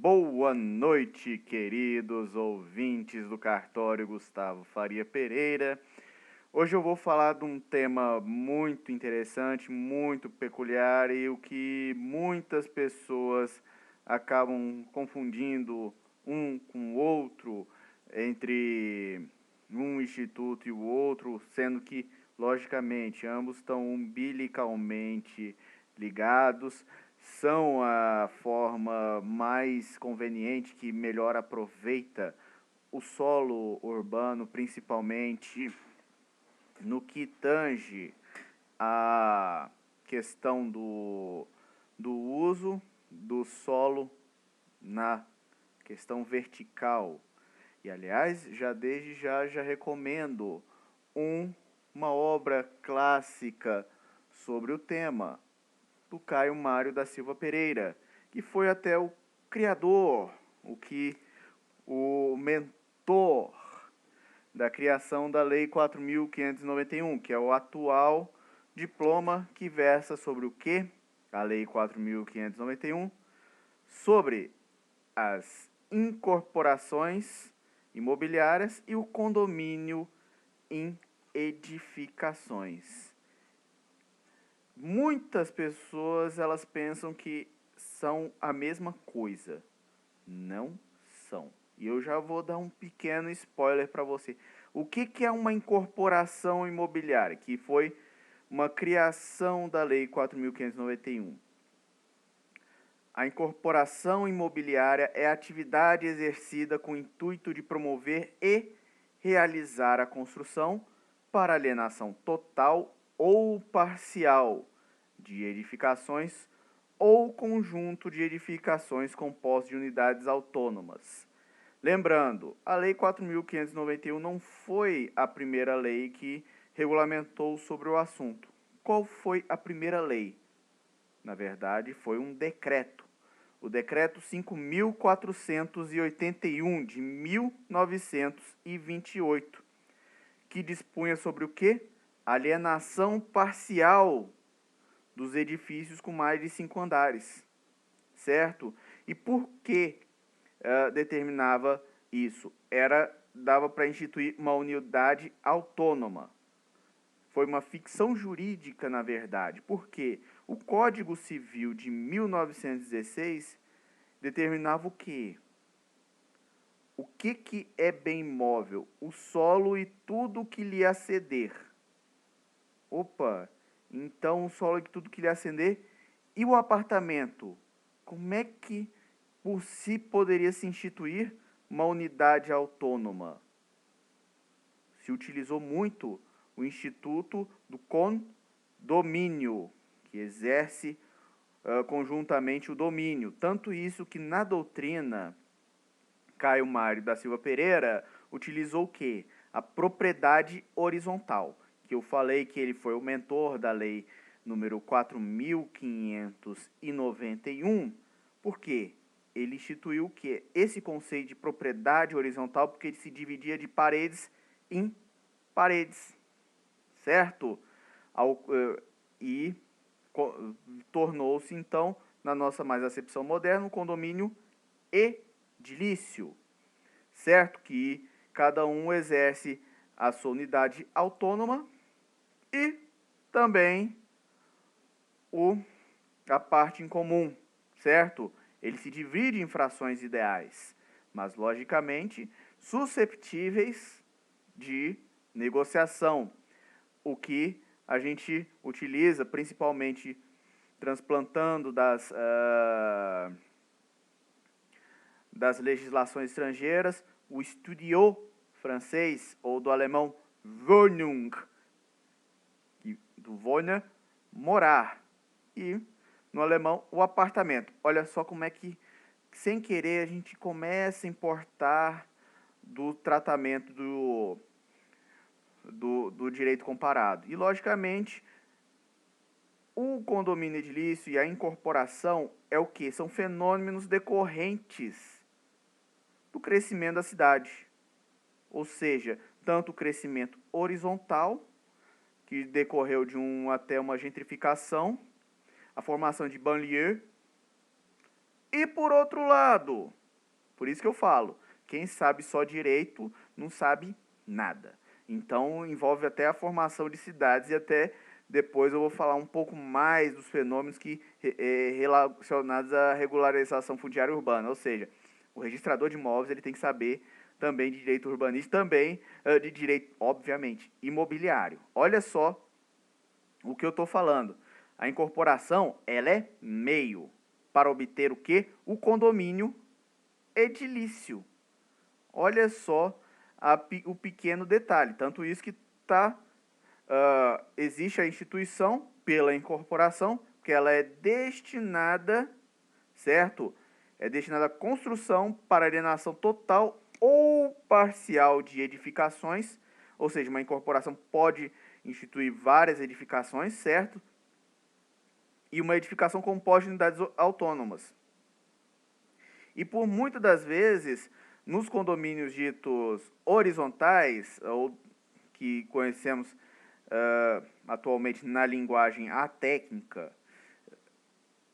Boa noite, queridos ouvintes do Cartório Gustavo Faria Pereira. Hoje eu vou falar de um tema muito interessante, muito peculiar e o que muitas pessoas acabam confundindo um com o outro, entre um instituto e o outro, sendo que, logicamente, ambos estão umbilicalmente ligados, são a forma mais conveniente que melhor aproveita o solo urbano, principalmente no que tange a questão do uso do solo na questão vertical. E, aliás, desde já recomendo uma obra clássica sobre o tema, do Caio Mário da Silva Pereira, que foi até o criador, o mentor da criação da Lei 4.591, que é o atual diploma que versa sobre o quê? A Lei 4.591, sobre as incorporações imobiliárias e o condomínio em edificações. Muitas pessoas elas pensam que são a mesma coisa. Não são. E eu já vou dar um pequeno spoiler para você. O que é uma incorporação imobiliária? Que foi uma criação da Lei 4.591. A incorporação imobiliária é a atividade exercida com o intuito de promover e realizar a construção para alienação total ou parcial de edificações ou conjunto de edificações compostos de unidades autônomas. Lembrando, a Lei 4.591 não foi a primeira lei que regulamentou sobre o assunto. Qual foi a primeira lei? Na verdade, foi um decreto. O Decreto 5.481 de 1928, que dispunha sobre o quê? Alienação parcial dos edifícios com mais de 5 andares, certo? E por que determinava isso? Dava para instituir uma unidade autônoma. Foi uma ficção jurídica, na verdade, porque o Código Civil de 1916 determinava o quê? O que é bem imóvel? O solo e tudo que lhe aceder. Opa, então o solo e tudo que lhe aceder. E o apartamento? Como é que por si poderia se instituir uma unidade autônoma? Se utilizou muito o Instituto do Condomínio, que exerce conjuntamente o domínio. Tanto isso que na doutrina, Caio Mário da Silva Pereira utilizou o quê? A propriedade horizontal, que eu falei que ele foi o mentor da lei número 4.591, por quê? Ele instituiu o quê? Esse conceito de propriedade horizontal, porque ele se dividia de paredes em paredes, certo? E tornou-se, então, na nossa mais acepção moderna, um condomínio edilício, certo? Que cada um exerce a sua unidade autônoma e também a parte em comum, certo? Ele se divide em frações ideais, mas, logicamente, susceptíveis de negociação, o que a gente utiliza principalmente transplantando das legislações estrangeiras, o studio francês, ou do alemão Wohnung, do Wohnen, morar, e no alemão o apartamento. Olha só como é que, sem querer, a gente começa a importar do tratamento do direito comparado. E, logicamente, o condomínio edilício e a incorporação é o que? São fenômenos decorrentes do crescimento da cidade. Ou seja, tanto o crescimento horizontal, que decorreu até uma gentrificação, a formação de banlieue, E por outro lado, por isso que eu falo, quem sabe só direito não sabe nada. Então envolve até a formação de cidades e até depois eu vou falar um pouco mais dos fenômenos relacionados à regularização fundiária urbana, ou seja, o registrador de imóveis ele tem que saber também de direito urbanístico, também de direito, obviamente, imobiliário. Olha só o que eu estou falando. A incorporação ela é meio para obter o quê? O condomínio edilício. Olha só o pequeno detalhe. Tanto isso que existe a instituição pela incorporação, que ela é destinada, certo? É destinada à construção para alienação total ou parcial de edificações, ou seja, uma incorporação pode instituir várias edificações, certo? E uma edificação composta de unidades autônomas. E por muitas das vezes, nos condomínios ditos horizontais, ou que conhecemos atualmente na linguagem técnica,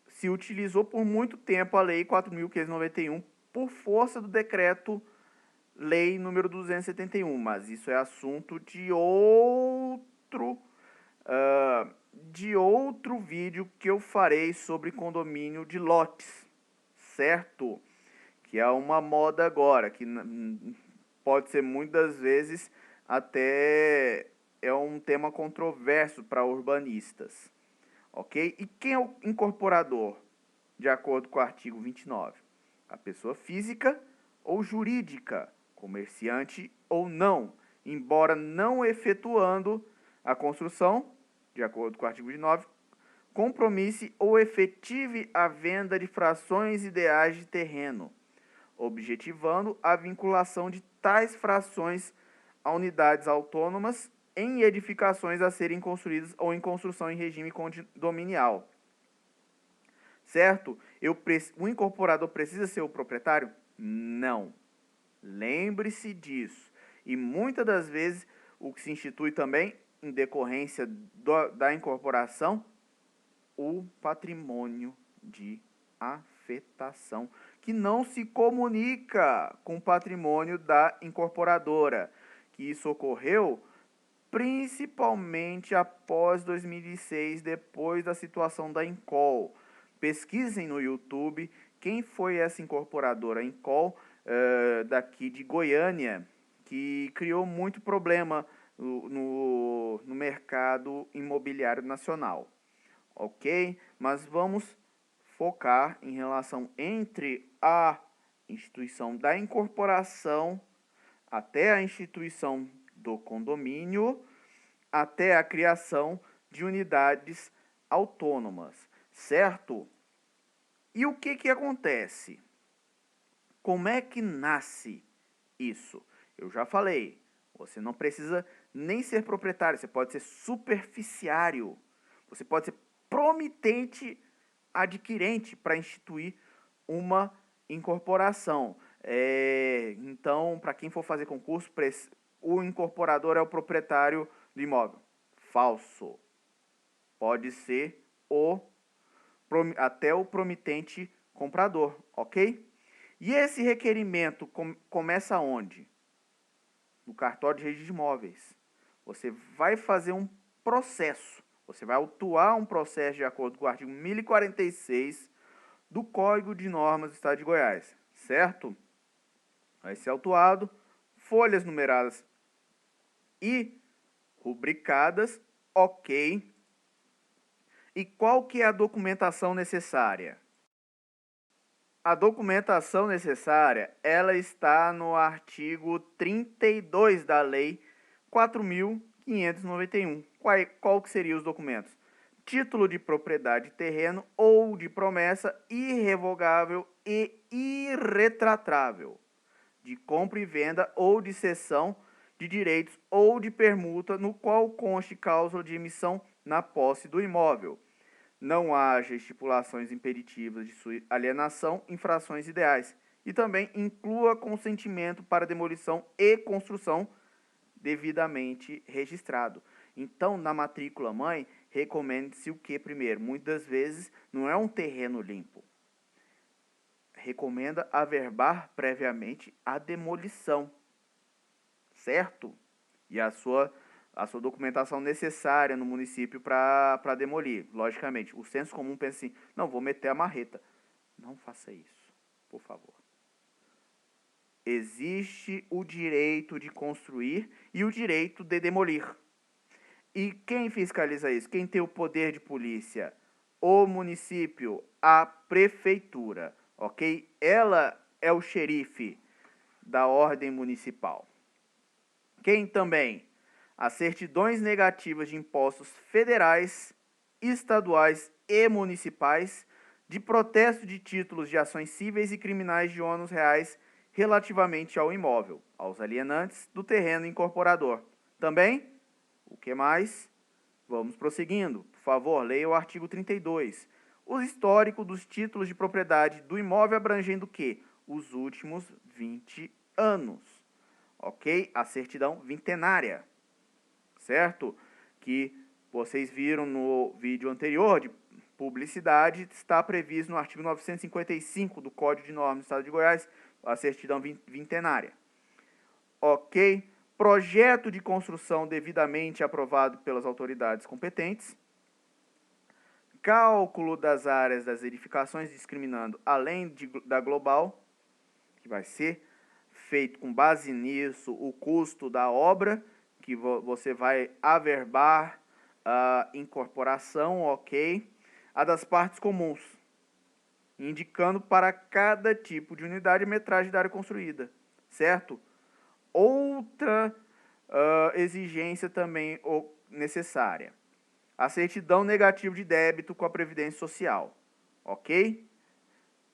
se utilizou por muito tempo a Lei 4.591 por força do decreto Lei número 271, mas isso é assunto de outro vídeo que eu farei sobre condomínio de lotes, certo? Que é uma moda agora, que pode ser muitas vezes até é um tema controverso para urbanistas, ok? E quem é o incorporador, de acordo com o artigo 29? A pessoa física ou jurídica, comerciante ou não, embora não efetuando a construção, de acordo com o artigo 29, compromisse ou efetive a venda de frações ideais de terreno, objetivando a vinculação de tais frações a unidades autônomas em edificações a serem construídas ou em construção em regime condominial. Certo? O incorporador precisa ser o proprietário? Não. Lembre-se disso. E muitas das vezes o que se institui também, em decorrência da incorporação, o patrimônio de afetação, que não se comunica com o patrimônio da incorporadora, que isso ocorreu principalmente após 2006, depois da situação da Incol. Pesquisem no YouTube quem foi essa incorporadora Incol, daqui de Goiânia, que criou muito problema no mercado imobiliário nacional. Ok? Mas vamos focar em relação entre a instituição da incorporação até a instituição do condomínio, até a criação de unidades autônomas, certo? E o que acontece? Como é que nasce isso? Eu já falei, você não precisa nem ser proprietário, você pode ser superficiário, você pode ser promitente adquirente para instituir uma incorporação. Então, para quem for fazer concurso, o incorporador é o proprietário do imóvel. Falso. Pode ser até o promitente comprador, ok? E esse requerimento começa onde? No cartório de registro de imóveis. Você vai fazer um processo. Você vai autuar um processo de acordo com o artigo 1046 do Código de Normas do Estado de Goiás, certo? Vai ser autuado, folhas numeradas e rubricadas, ok. E qual que é a documentação necessária? A documentação necessária, ela está no artigo 32 da Lei 4.591. Qual que seriam os documentos? Título de propriedade de terreno ou de promessa irrevogável e irretratável, de compra e venda ou de cessão de direitos ou de permuta, no qual conste cláusula de emissão na posse do imóvel. Não haja estipulações impeditivas de sua alienação, infrações ideais. E também inclua consentimento para demolição e construção devidamente registrado. Então, na matrícula mãe, recomende-se o que primeiro? Muitas vezes não é um terreno limpo. recomenda averbar previamente a demolição, certo? E a sua documentação necessária no município para demolir. Logicamente, o senso comum pensa assim, não, vou meter a marreta. Não faça isso, por favor. Existe o direito de construir e o direito de demolir. E quem fiscaliza isso? Quem tem o poder de polícia? O município, a prefeitura, ok? Ela é o xerife da ordem municipal. Quem também? As certidões negativas de impostos federais, estaduais e municipais, de protesto de títulos de ações cíveis e criminais de ônus reais relativamente ao imóvel, aos alienantes do terreno incorporador. Também, o que mais? Vamos prosseguindo. Por favor, leia o artigo 32. O histórico dos títulos de propriedade do imóvel abrangendo o quê? Os últimos 20 anos. Ok? A certidão vintenária. Certo? Que vocês viram no vídeo anterior de publicidade, está previsto no artigo 955 do Código de Normas do Estado de Goiás, a certidão vintenária. Ok? Projeto de construção devidamente aprovado pelas autoridades competentes. Cálculo das áreas das edificações discriminando além da global, que vai ser feito com base nisso o custo da obra, que você vai averbar a incorporação, ok? A das partes comuns, indicando para cada tipo de unidade a metragem da área construída, certo? Outra exigência também necessária. A certidão negativa de débito com a Previdência Social, ok?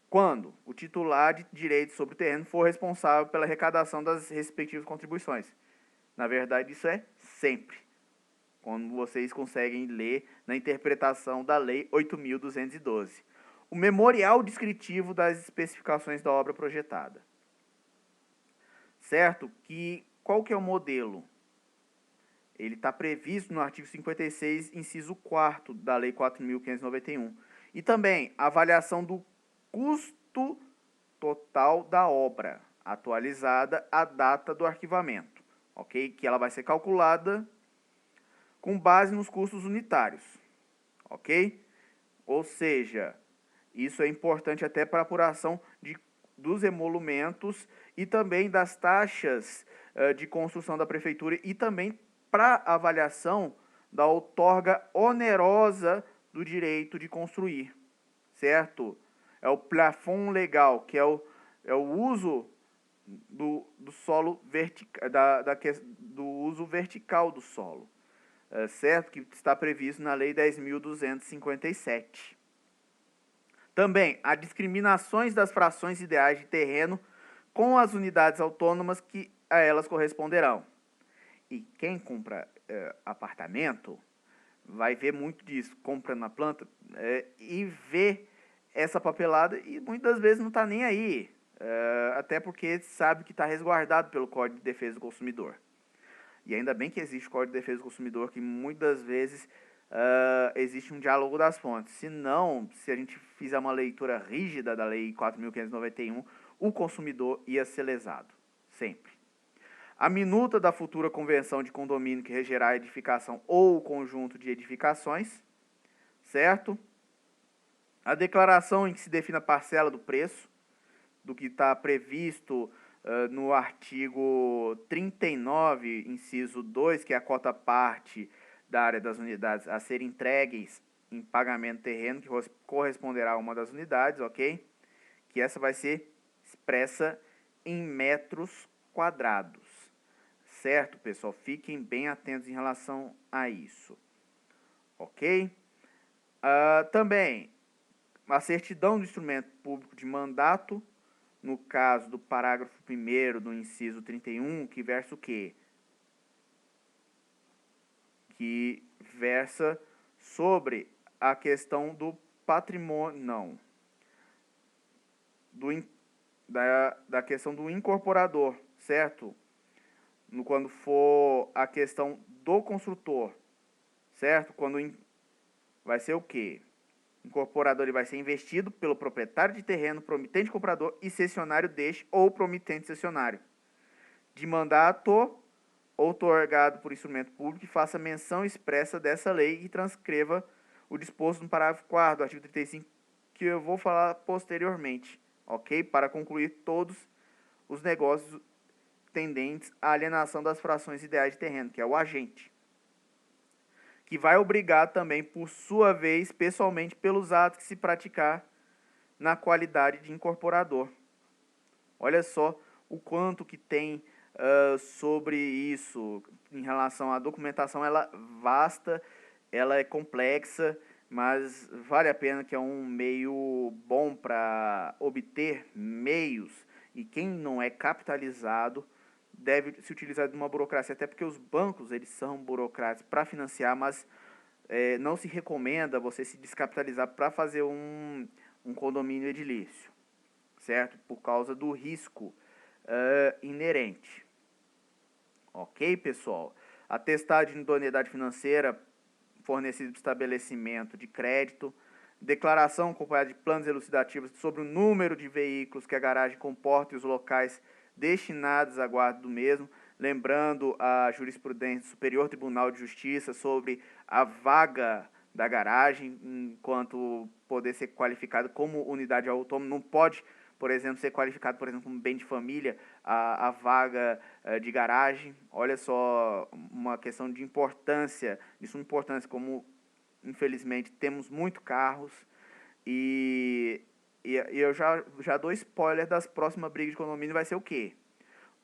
Quando o titular de direito sobre o terreno for responsável pela arrecadação das respectivas contribuições. Na verdade, isso é sempre. Quando vocês conseguem ler na interpretação da Lei 8.212. O memorial descritivo das especificações da obra projetada. Certo? Qual que é o modelo? Ele está previsto no artigo 56, inciso 4º da Lei 4.591. E também a avaliação do custo total da obra, atualizada à data do arquivamento, ok? Que ela vai ser calculada com base nos custos unitários, ok? Ou seja, isso é importante até para a apuração dos emolumentos e também das taxas de construção da prefeitura e também para avaliação da outorga onerosa do direito de construir, certo? É o plafond legal, que é o uso do solo vertical, do uso vertical do solo, certo? Que está previsto na Lei 10.257. Também, há discriminações das frações ideais de terreno com as unidades autônomas que a elas corresponderão. E quem compra apartamento vai ver muito disso, compra na planta e vê essa papelada e muitas vezes não está nem aí, até porque sabe que está resguardado pelo Código de Defesa do Consumidor. E ainda bem que existe o Código de Defesa do Consumidor, que muitas vezes existe um diálogo das fontes. Se não, se a gente fizer uma leitura rígida da Lei 4.591, o consumidor ia ser lesado, sempre. A minuta da futura convenção de condomínio que regerá a edificação ou o conjunto de edificações, certo? A declaração em que se define a parcela do preço, do que está previsto no artigo 39, inciso 2, que é a cota parte da área das unidades a ser entregues em pagamento terreno, que corresponderá a uma das unidades, ok? Que essa vai ser expressa em metros quadrados. Certo, pessoal? Fiquem bem atentos em relação a isso. Ok? Também, a certidão do instrumento público de mandato, no caso do parágrafo 1º do inciso 31, que versa o quê? Que versa sobre a questão do patrimônio, não, da questão do incorporador, certo? Quando for a questão do construtor, certo? Quando vai ser o quê? incorporador ele vai ser investido pelo proprietário de terreno, promitente comprador e cessionário deste ou promitente cessionário, de mandato outorgado por instrumento público, e faça menção expressa dessa lei e transcreva o disposto no parágrafo 4º do artigo 35, que eu vou falar posteriormente, ok? Para concluir todos os negócios tendentes à alienação das frações ideais de terreno, que é o agente, que vai obrigar também, por sua vez, pessoalmente, pelos atos que se praticar na qualidade de incorporador. Olha só o quanto que tem sobre isso em relação à documentação. Ela é vasta, ela é complexa, mas vale a pena, que é um meio bom para obter meios, e quem não é capitalizado deve se utilizar de uma burocracia, até porque os bancos eles são burocráticos para financiar, mas não se recomenda você se descapitalizar para fazer um condomínio edilício, certo? Por causa do risco inerente. Ok, pessoal? Atestado de idoneidade financeira fornecido para estabelecimento de crédito, declaração acompanhada de planos elucidativos sobre o número de veículos que a garagem comporta e os locais destinados à guarda do mesmo, lembrando a jurisprudência do Superior Tribunal de Justiça sobre a vaga da garagem, enquanto poder ser qualificado como unidade autônoma. Não pode, por exemplo, ser qualificado, por exemplo, como bem de família, a vaga de garagem. Olha só, uma questão de importância, de suma importância, como infelizmente temos muitos carros, e eu já dou spoiler das próximas brigas de condomínio. Vai ser o quê?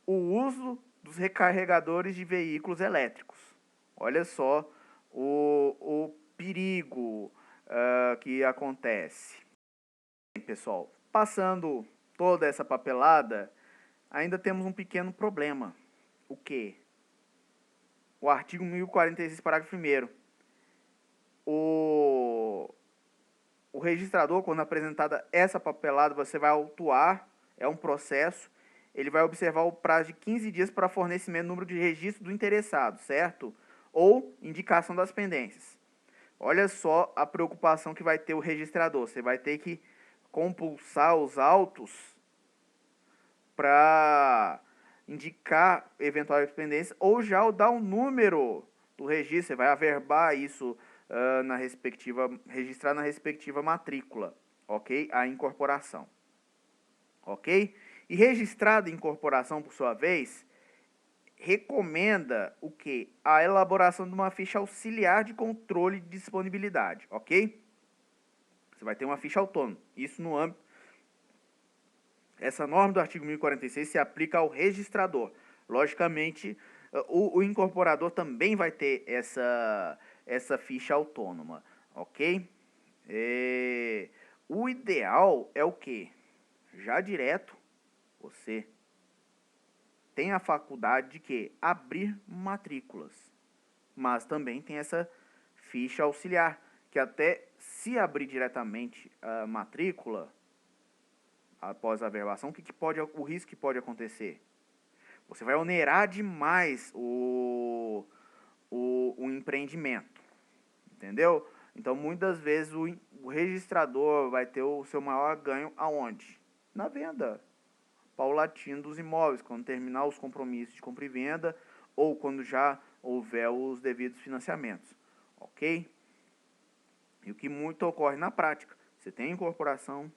O uso dos recarregadores de veículos elétricos. Olha só o perigo que acontece. Pessoal, passando toda essa papelada, ainda temos um pequeno problema. O quê? O artigo 1046, parágrafo 1º. O registrador, quando apresentada essa papelada, você vai autuar, é um processo, ele vai observar o prazo de 15 dias para fornecimento do número de registro do interessado, certo? Ou indicação das pendências. Olha só a preocupação que vai ter o registrador. Você vai ter que compulsar os autos para indicar eventuais pendências, ou já dar um número do registro. Você vai averbar isso registrar na respectiva matrícula, ok? A incorporação, ok? E registrada a incorporação, por sua vez, recomenda o que? A elaboração de uma ficha auxiliar de controle de disponibilidade, ok? Você vai ter uma ficha autônoma. Isso no âmbito... Essa norma do artigo 1046 se aplica ao registrador. Logicamente, o incorporador também vai ter essa ficha autônoma, ok? O ideal é o quê? Já direto, você tem a faculdade de que abrir matrículas, mas também tem essa ficha auxiliar, que até se abrir diretamente a matrícula após a averbação, o risco que pode acontecer? Você vai onerar demais o empreendimento, entendeu? Então, muitas vezes, o registrador vai ter o seu maior ganho aonde? Na venda paulatina dos imóveis, quando terminar os compromissos de compra e venda, ou quando já houver os devidos financiamentos, ok? E o que muito ocorre na prática, você tem a incorporação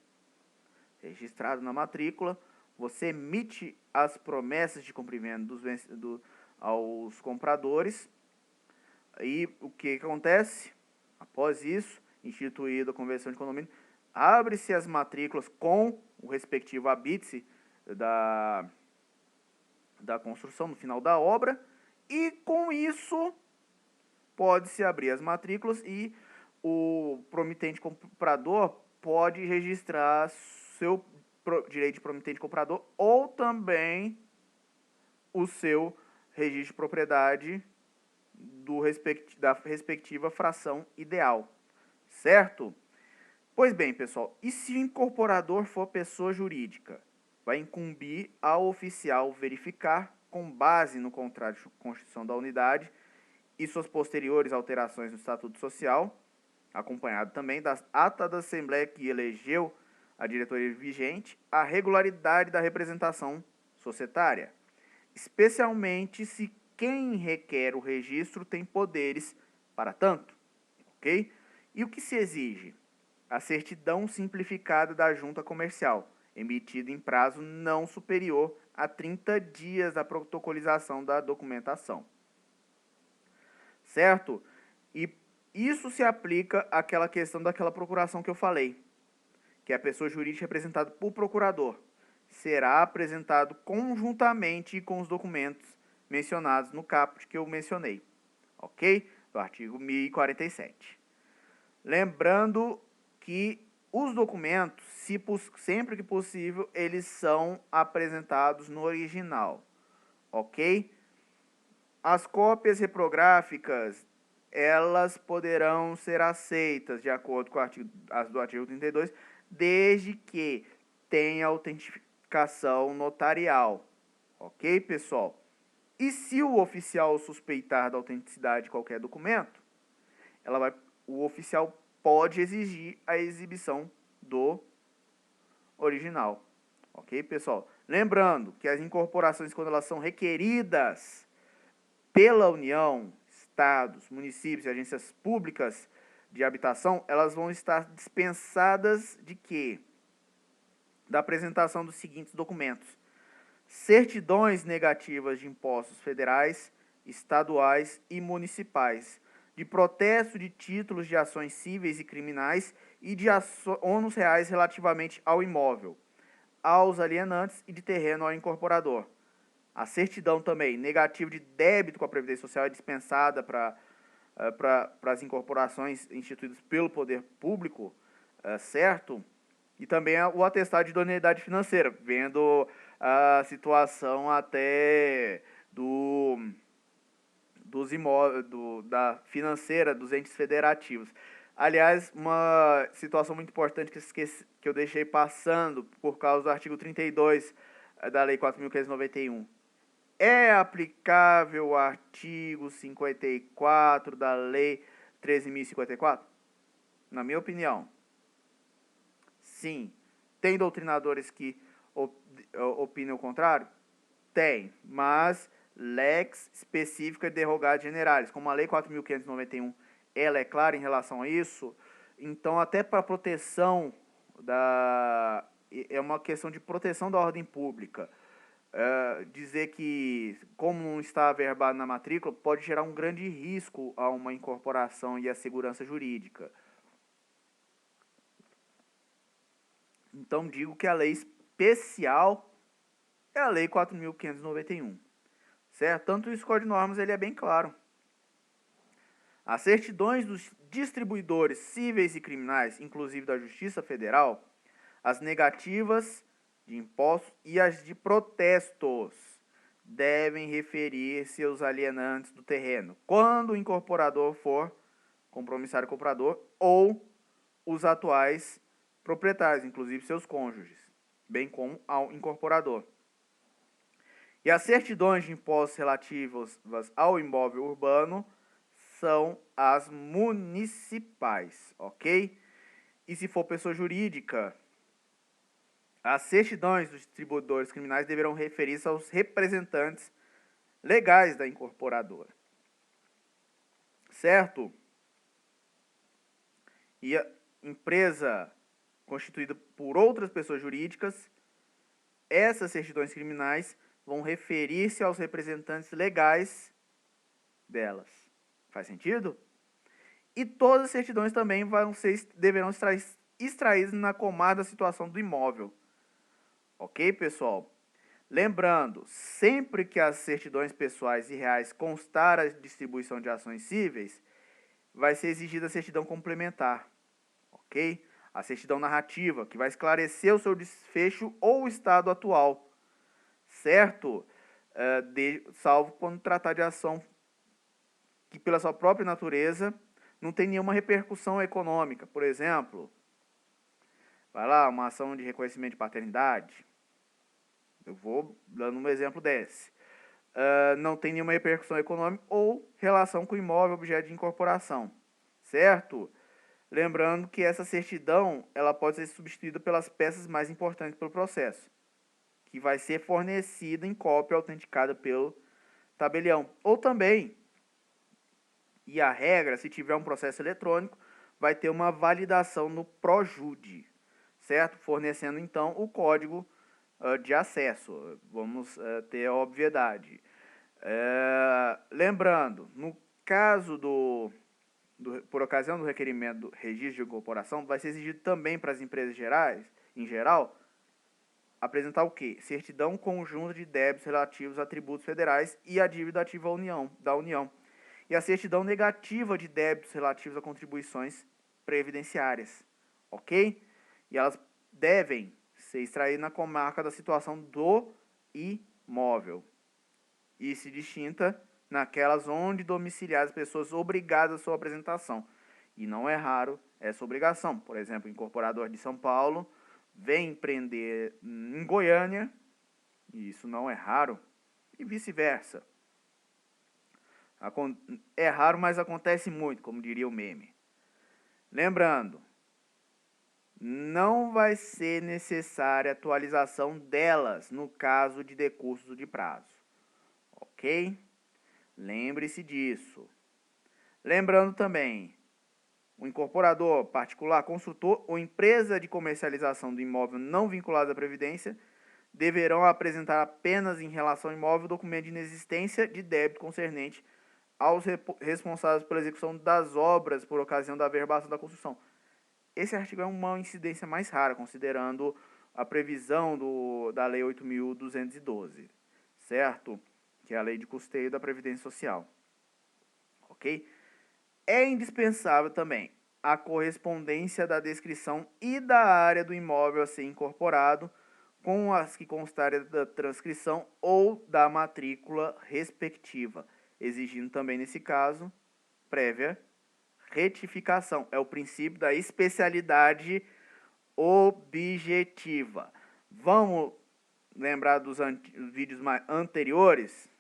registrada na matrícula, você emite as promessas de compra e venda aos compradores, e o que acontece? Após isso, instituída a conversão de condomínio, abre-se as matrículas com o respectivo habite da construção no final da obra, e com isso pode-se abrir as matrículas e o promitente comprador pode registrar seu direito de promitente comprador, ou também o seu registro de propriedade da respectiva fração ideal, certo? Pois bem, pessoal, e se o incorporador for pessoa jurídica? Vai incumbir ao oficial verificar, com base no contrato de constituição da unidade e suas posteriores alterações no Estatuto Social, acompanhado também da ata da Assembleia que elegeu a diretoria vigente, a regularidade da representação societária, especialmente se quem requer o registro tem poderes para tanto, ok? E o que se exige? A certidão simplificada da junta comercial, emitida em prazo não superior a 30 dias da protocolização da documentação. Certo? E isso se aplica àquela questão daquela procuração que eu falei, que é a pessoa jurídica representada por procurador. Será apresentado conjuntamente com os documentos mencionados no caput que eu mencionei, ok? Do artigo 1047. Lembrando que os documentos, sempre que possível, eles são apresentados no original, ok? As cópias reprográficas, elas poderão ser aceitas de acordo com as do artigo 32, desde que tenha autenticação notarial, ok, pessoal? E se o oficial suspeitar da autenticidade de qualquer documento, o oficial pode exigir a exibição do original, ok, pessoal? Lembrando que as incorporações, quando elas são requeridas pela União, estados, municípios e agências públicas de habitação, elas vão estar dispensadas de quê? Da apresentação dos seguintes documentos: certidões negativas de impostos federais, estaduais e municipais, de protesto de títulos de ações cíveis e criminais e de ônus reais relativamente ao imóvel, aos alienantes e de terreno ao incorporador. A certidão também negativa de débito com a Previdência Social é dispensada para as incorporações instituídas pelo poder público, certo? E também o atestado de idoneidade financeira, vendo a situação até dos imóveis, da financeira dos entes federativos. Aliás, uma situação muito importante que eu deixei passando por causa do artigo 32 da Lei 4.591. É aplicável o artigo 54 da Lei 13.054? Na minha opinião, sim. Tem doutrinadores que opinam o contrário? Tem, mas lex específica de derrogados generais, como a Lei 4.591, ela é clara em relação a isso, então até para proteção é uma questão de proteção da ordem pública. Dizer que, como não está averbado na matrícula, pode gerar um grande risco a uma incorporação e à segurança jurídica. Então, digo que a lei especial é a Lei 4.591, certo? Tanto isso, o Código de Normas, ele é bem claro. As certidões dos distribuidores cíveis e criminais, inclusive da Justiça Federal, as negativas de impostos e as de protestos, devem referir-se aos alienantes do terreno, quando o incorporador for compromissário comprador ou os atuais proprietários, inclusive seus cônjuges, bem como ao incorporador. E as certidões de impostos relativas ao imóvel urbano são as municipais, ok? E se for pessoa jurídica, as certidões dos distribuidores criminais deverão referir-se aos representantes legais da incorporadora, certo? E a empresa constituída por outras pessoas jurídicas, essas certidões criminais vão referir-se aos representantes legais delas. Faz sentido? E todas as certidões também deverão estar extraídas na comarca da situação do imóvel. Ok, pessoal? Lembrando, sempre que as certidões pessoais e reais constar a distribuição de ações cíveis, vai ser exigida a certidão complementar, ok? A certidão narrativa, que vai esclarecer o seu desfecho ou o estado atual, certo? Salvo quando tratar de ação que, pela sua própria natureza, não tem nenhuma repercussão econômica. Por exemplo, vai lá, uma ação de reconhecimento de paternidade. Eu vou dando um exemplo desse. Não tem nenhuma repercussão econômica ou relação com o imóvel objeto de incorporação, certo? Lembrando que essa certidão ela pode ser substituída pelas peças mais importantes pelo processo, que vai ser fornecida em cópia autenticada pelo tabelião. Ou também, e a regra, se tiver um processo eletrônico, vai ter uma validação no ProJude, certo? Fornecendo então o código de acesso. Vamos ter a obviedade. Lembrando, no caso por ocasião do requerimento do registro de incorporação, vai ser exigido também para as empresas gerais, em geral, apresentar o quê? Certidão conjunta de débitos relativos a tributos federais e a dívida ativa da União. E a certidão negativa de débitos relativos a contribuições previdenciárias. Ok? E elas devem ser extraídas na comarca da situação do imóvel. E se distinta naquelas onde domiciliar as pessoas obrigadas à sua apresentação. E não é raro essa obrigação. Por exemplo, o incorporador de São Paulo vem empreender em Goiânia, e isso não é raro, e vice-versa. É raro, mas acontece muito, como diria o meme. Lembrando, não vai ser necessária atualização delas no caso de decurso de prazo. Ok? Lembre-se disso. Lembrando também, o incorporador, particular, construtor ou empresa de comercialização do imóvel não vinculado à Previdência deverão apresentar apenas em relação ao imóvel documento de inexistência de débito concernente aos responsáveis pela execução das obras por ocasião da averbação da construção. Esse artigo é uma incidência mais rara, considerando a previsão da Lei 8.212, certo? Que é a Lei de Custeio da Previdência Social. Ok? É indispensável também a correspondência da descrição e da área do imóvel a ser incorporado com as que constarem da transcrição ou da matrícula respectiva, exigindo também, nesse caso, prévia retificação. É o princípio da especialidade objetiva. Vamos lembrar dos vídeos anteriores?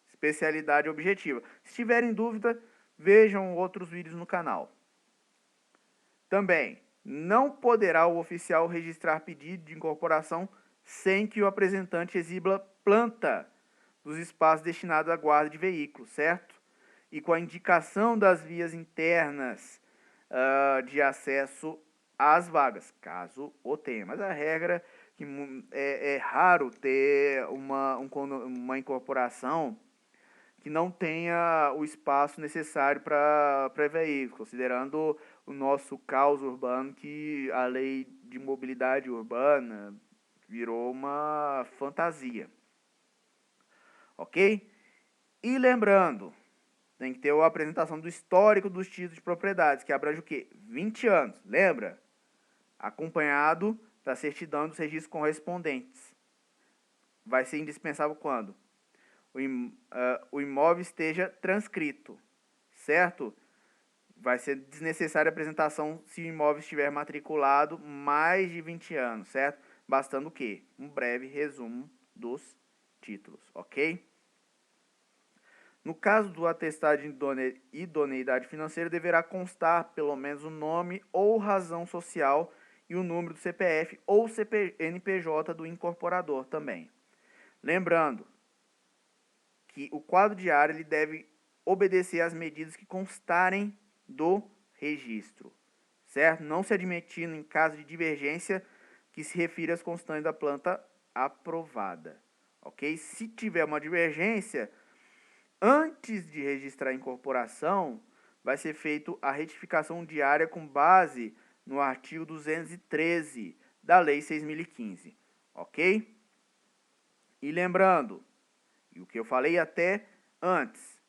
Especialidade objetiva. Se tiverem dúvida, vejam outros vídeos no canal. Também, não poderá o oficial registrar pedido de incorporação sem que o apresentante exiba planta dos espaços destinados à guarda de veículos, certo? E com a indicação das vias internas de acesso às vagas, caso o tenha. Mas a regra é que é raro ter uma incorporação que não tenha o espaço necessário para veículos, considerando o nosso caos urbano, que a lei de mobilidade urbana virou uma fantasia. Ok? E lembrando, tem que ter a apresentação do histórico dos títulos de propriedades, que abrange o quê? 20 anos, lembra? Acompanhado da certidão dos registros correspondentes. Vai ser indispensável quando o imóvel esteja transcrito, certo? Vai ser desnecessária a apresentação se o imóvel estiver matriculado mais de 20 anos, certo? Bastando o quê? Um breve resumo dos títulos, ok? No caso do atestado de idoneidade financeira, deverá constar pelo menos o nome ou razão social e o número do CPF ou CNPJ do incorporador também. Lembrando que o quadro diário ele deve obedecer às medidas que constarem do registro, certo? Não se admitindo em caso de divergência que se refira às constantes da planta aprovada, ok? Se tiver uma divergência, antes de registrar a incorporação, vai ser feita a retificação diária com base no artigo 213 da Lei 6.015, ok? E lembrando, e o que eu falei até antes,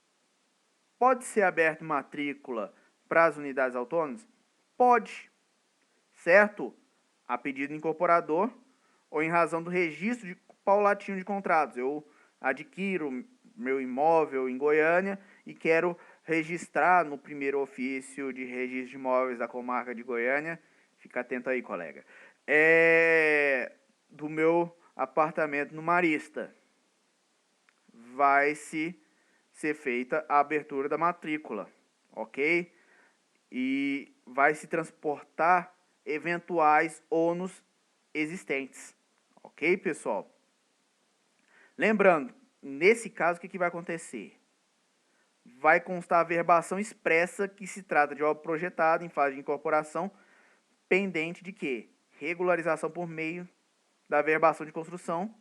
pode ser aberta matrícula para as unidades autônomas? Pode, certo? A pedido do incorporador ou em razão do registro paulatino de contratos. Eu adquiro meu imóvel em Goiânia e quero registrar no primeiro ofício de registro de imóveis da comarca de Goiânia, fica atento aí, colega, do meu apartamento no Marista. Vai ser feita a abertura da matrícula, ok? e vai se transportar eventuais ônus existentes. Ok, pessoal? Lembrando, nesse caso, o que vai acontecer? Vai constar a verbação expressa que se trata de obra projetada em fase de incorporação, pendente de quê? Regularização por meio da verbação de construção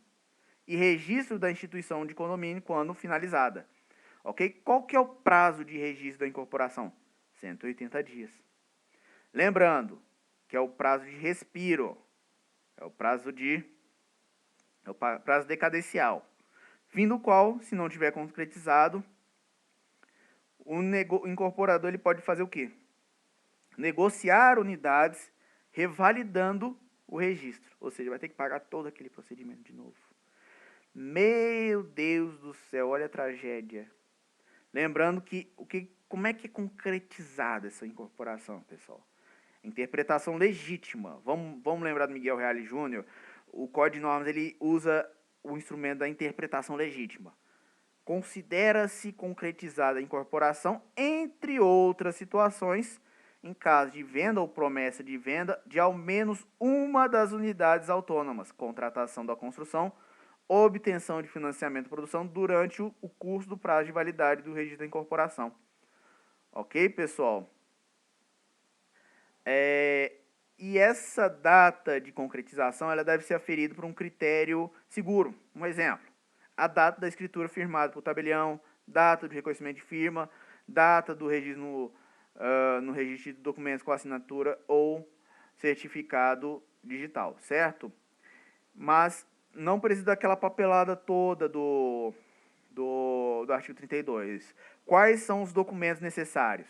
e registro da instituição de condomínio quando finalizada. Ok? Qual que é o prazo de registro da incorporação? 180 dias. Lembrando que é o prazo de respiro, é o prazo decadencial, fim do qual, se não tiver concretizado, o incorporador ele pode fazer o quê? Negociar unidades, revalidando o registro. Ou seja, vai ter que pagar todo aquele procedimento de novo. Meu Deus do céu, olha a tragédia. Lembrando que, como é que é concretizada essa incorporação, pessoal? Interpretação legítima. Vamos lembrar do Miguel Reale Júnior? O Código de Normas ele usa o instrumento da interpretação legítima. Considera-se concretizada a incorporação, entre outras situações, em caso de venda ou promessa de venda de ao menos uma das unidades autônomas, contratação da construção, obtenção de financiamento de produção durante o curso do prazo de validade do registro da incorporação. Ok, pessoal? E essa data de concretização ela deve ser aferida por um critério seguro. Um exemplo, a data da escritura firmada por tabelião, data do reconhecimento de firma, data do registro no registro de documentos com assinatura ou certificado digital, certo? Mas não precisa daquela papelada toda do artigo 32. Quais são os documentos necessários?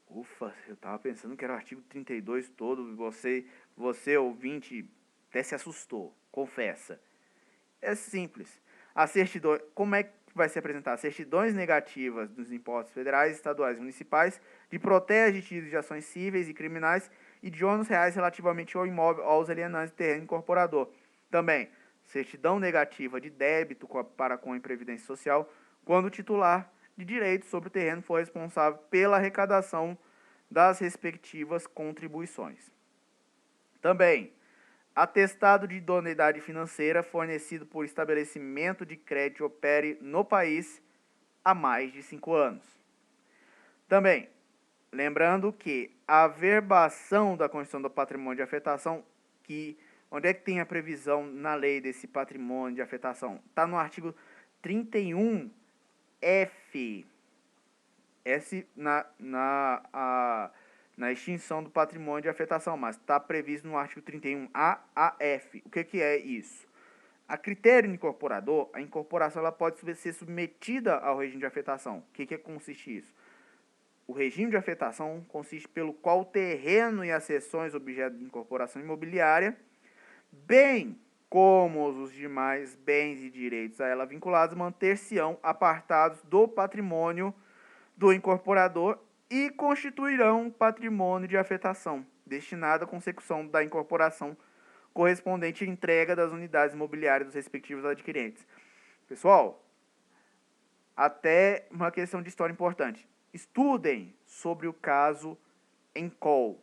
Ufa, eu estava pensando que era o artigo 32 todo, você ouvinte, até se assustou, confessa. É simples. A certidão, como é que vai se apresentar? Certidões negativas dos impostos federais, estaduais e municipais, de protege títulos de ações cíveis e criminais e de ônus reais relativamente ao imóvel, aos alienantes de terreno incorporador. Também, certidão negativa de débito para com a Previdência Social, quando o titular de direito sobre o terreno for responsável pela arrecadação das respectivas contribuições. Também, atestado de idoneidade financeira fornecido por estabelecimento de crédito opere no país há mais de 5 anos. Também, lembrando que a verbação da Constituição do Patrimônio de Afetação, onde é que tem a previsão na lei desse patrimônio de afetação? Está no artigo 31F. Na extinção do patrimônio de afetação, mas está previsto no artigo 31A a F. O que é isso? A critério incorporador, a incorporação ela pode ser submetida ao regime de afetação. O que consiste isso? O regime de afetação consiste pelo qual o terreno e as cessões objeto de incorporação imobiliária, bem como os demais bens e direitos a ela vinculados, manter-se-ão apartados do patrimônio do incorporador e constituirão patrimônio de afetação, destinado à consecução da incorporação correspondente à entrega das unidades imobiliárias dos respectivos adquirentes. Pessoal, até uma questão de história importante. Estudem sobre o caso Encol.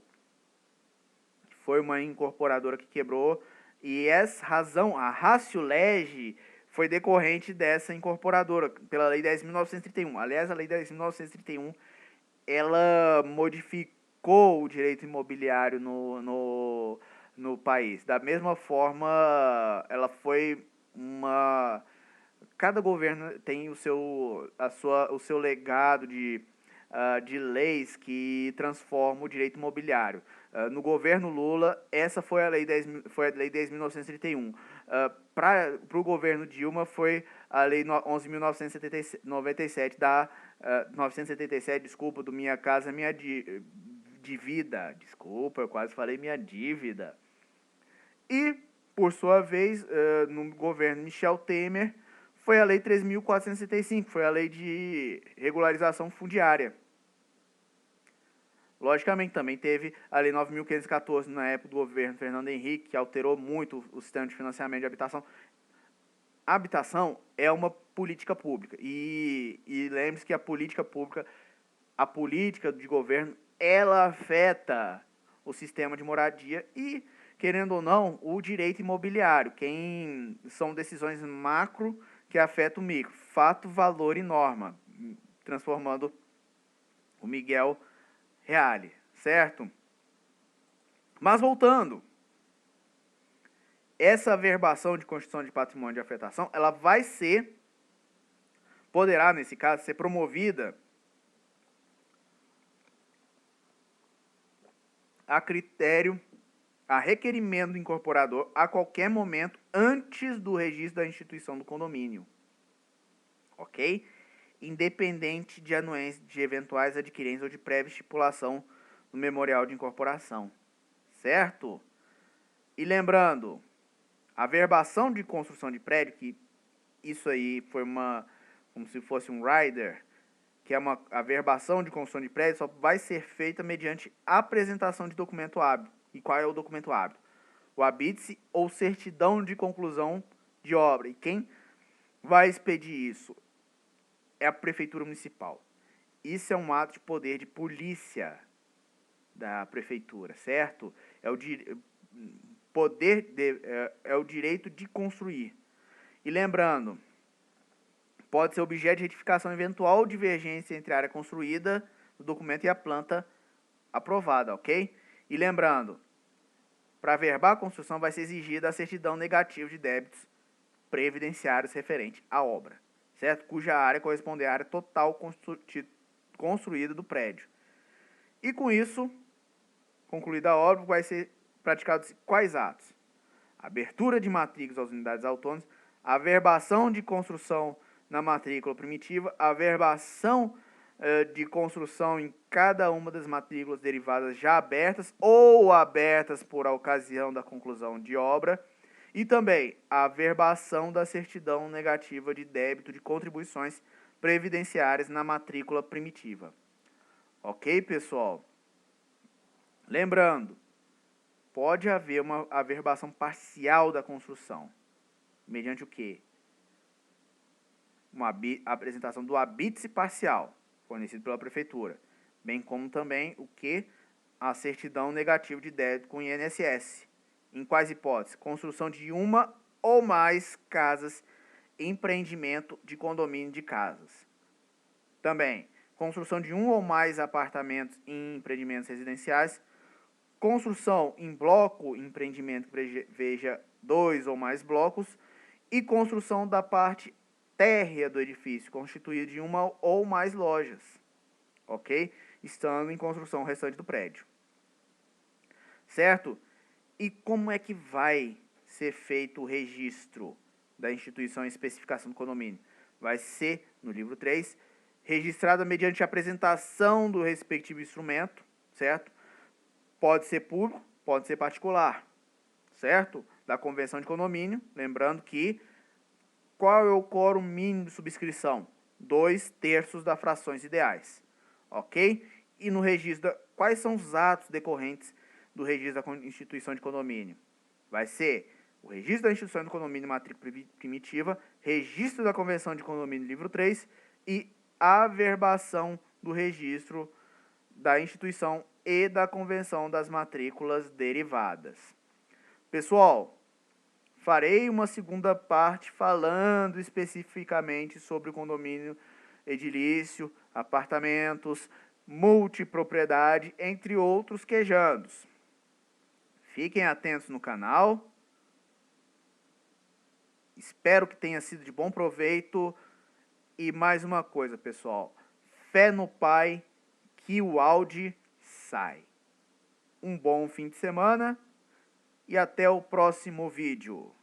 Foi uma incorporadora que quebrou e essa razão, a ratio lege, foi decorrente dessa incorporadora, pela Lei 10.931. Aliás, a Lei 10.931, ela modificou o direito imobiliário no país. Da mesma forma, ela foi uma... Cada governo tem o seu legado de leis que transformam o direito imobiliário. No governo Lula, essa foi a Lei 10.931. Para o governo Dilma, foi a Lei 11.997, 977, desculpa, do Minha Casa Minha Dívida. Desculpa, eu quase falei minha dívida. E, por sua vez, no governo Michel Temer, foi a Lei 3.465, foi a Lei de Regularização Fundiária. Logicamente, também teve a Lei 9.514, na época do governo Fernando Henrique, que alterou muito o sistema de financiamento de habitação. A habitação é uma política pública. E lembre-se que a política de governo ela afeta o sistema de moradia e, querendo ou não, o direito imobiliário. São decisões macro que afetam o micro. Fato, valor e norma, transformando o Miguel Reale, certo? Mas voltando, essa averbação de constituição de patrimônio de afetação, ela poderá, nesse caso, ser promovida a requerimento do incorporador a qualquer momento antes do registro da instituição do condomínio. Ok? Independente de anuência de eventuais adquirentes ou de prévia estipulação no memorial de incorporação. Certo? E lembrando, a verbação de construção de prédio, que isso aí foi como se fosse um rider, que é a verbação de construção de prédio, só vai ser feita mediante apresentação de documento hábil. E qual é o documento hábil? O habite-se ou certidão de conclusão de obra. E quem vai expedir isso é a Prefeitura Municipal. Isso é um ato de poder de polícia da Prefeitura, certo? É o direito de construir. E lembrando, pode ser objeto de retificação eventual ou divergência entre a área construída do documento e a planta aprovada, ok? E lembrando, para averbar a construção vai ser exigida a certidão negativa de débitos previdenciários referente à obra, certo? Cuja área corresponde à área total construída do prédio. E com isso, concluída a obra, vai ser praticados quais atos? Abertura de matrículas às unidades autônomas, averbação de construção na matrícula primitiva, averbação de construção em cada uma das matrículas derivadas já abertas ou abertas por ocasião da conclusão de obra, e também a averbação da certidão negativa de débito de contribuições previdenciárias na matrícula primitiva. Ok, pessoal? Lembrando, pode haver uma averbação parcial da construção, mediante o quê? Uma apresentação do habite-se parcial, fornecido pela Prefeitura, bem como também o que? A certidão negativa de débito com INSS. Em quais hipóteses? Construção de uma ou mais casas, empreendimento de condomínio de casas. Também, construção de um ou mais apartamentos em empreendimentos residenciais, construção em bloco, empreendimento que veja 2 ou mais blocos, e construção da parte térrea do edifício, constituído de uma ou mais lojas, ok? Estando em construção o restante do prédio. Certo? E como é que vai ser feito o registro da instituição e especificação do condomínio? Vai ser, no livro 3, registrada mediante a apresentação do respectivo instrumento, certo? Pode ser público, pode ser particular, certo? Da convenção de condomínio, lembrando que qual é o quórum mínimo de subscrição? 2/3 das frações ideais, ok? E no registro, quais são os atos decorrentes do registro da instituição de condomínio? Vai ser o registro da instituição de condomínio matrícula primitiva, registro da convenção de condomínio livro 3 e averbação do registro da instituição e da convenção das matrículas derivadas. Pessoal, farei uma segunda parte falando especificamente sobre o condomínio edilício, apartamentos, multipropriedade, entre outros quejandos. Fiquem atentos no canal. Espero que tenha sido de bom proveito. E mais uma coisa, pessoal. Fé no Pai, que o áudio sai. Um bom fim de semana e até o próximo vídeo.